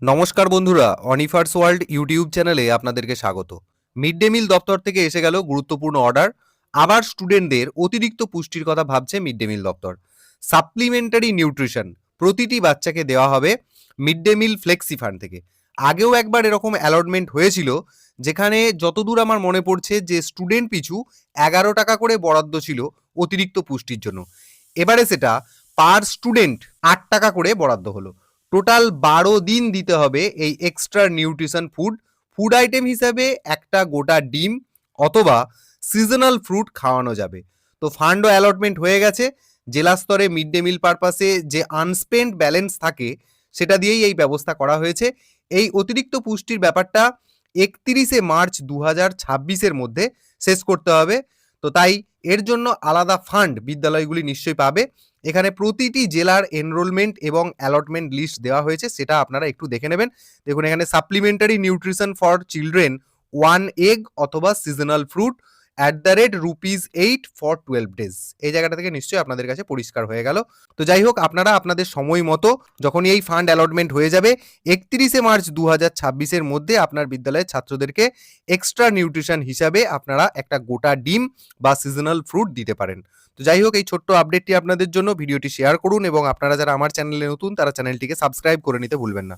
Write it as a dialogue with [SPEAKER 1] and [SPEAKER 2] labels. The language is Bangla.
[SPEAKER 1] নমস্কার বন্ধুরা, অনিফার্স ওয়ার্ল্ড ইউটিউব চ্যানেলে আপনাদেরকে স্বাগত। মিড ডে মিল দপ্তর থেকে এসে গেল গুরুত্বপূর্ণ অর্ডার। আবার স্টুডেন্টদের অতিরিক্ত পুষ্টির কথা ভাবছে মিড ডে মিল দপ্তর। সাপ্লিমেন্টারি নিউট্রিশন প্রতিটি বাচ্চাকে দেওয়া হবে mid day meal flexi fund থেকে। আগেও একবার এরকম অ্যালটমেন্ট হয়েছিল, যেখানে যতদূর আমার মনে পড়ছে যে স্টুডেন্ট পিছু 11 টাকা করে বরাদ্দ ছিল অতিরিক্ত পুষ্টির জন্য। এবারে সেটা পার স্টুডেন্ট 8 টাকা করে বরাদ্দ হলো। টোটাল 12 দিন দিতে হবে এই এক্সট্রা নিউট্রিশন ফুড আইটেম হিসাবে একটা গোটা ডিম অথবা সিজনাল ফ্রুট খাওয়ানো যাবে। তো ফান্ডও অ্যালটমেন্ট হয়ে গেছে। জেলা স্তরে মিড ডে মিল পারপাসে যে আনস্পেন্ড ব্যালেন্স থাকে সেটা দিয়েই এই ব্যবস্থা করা হয়েছে। এই অতিরিক্ত পুষ্টির ব্যাপারটা 31শে মার্চ 2026-এর মধ্যে শেষ করতে হবে। তো তাই এর জন্য আলাদা ফান্ড বিদ্যালয়গুলি নিশ্চয়ই পাবে। এখানে প্রতিটি জেলার এনরোলমেন্ট এবং অ্যালটমেন্ট লিস্ট দেওয়া হয়েছে, সেটা আপনারা একটু দেখে নেবেন। দেখুন এখানে supplementary nutrition for children 1 egg অথবা সিজনাল ফ্রুট @8 ফর 12 ডেজ। এই জায়গাটা থেকে নিশ্চয়ই আপনাদের কাছে পরিষ্কার হয়ে গেল। তো যাই হোক, আপনারা আপনাদের সময় মতো যখনই এই ফান্ড অ্যালটমেন্ট হয়ে যাবে 31শে মার্চ 2026-এর মধ্যে আপনার বিদ্যালয়ের ছাত্রদেরকে এক্সট্রা নিউট্রিশন হিসাবে আপনারা একটা গোটা ডিম বা সিজনাল ফ্রুট দিতে পারেন। তো যাই হোক, এই ছোট্ট আপডেটটি আপনাদের জন্য। ভিডিওটি শেয়ার করুন এবং আপনারা যারা আমার চ্যানেলে নতুন তারা চ্যানেলটিকে সাবস্ক্রাইব করে নিতে ভুলবেন না।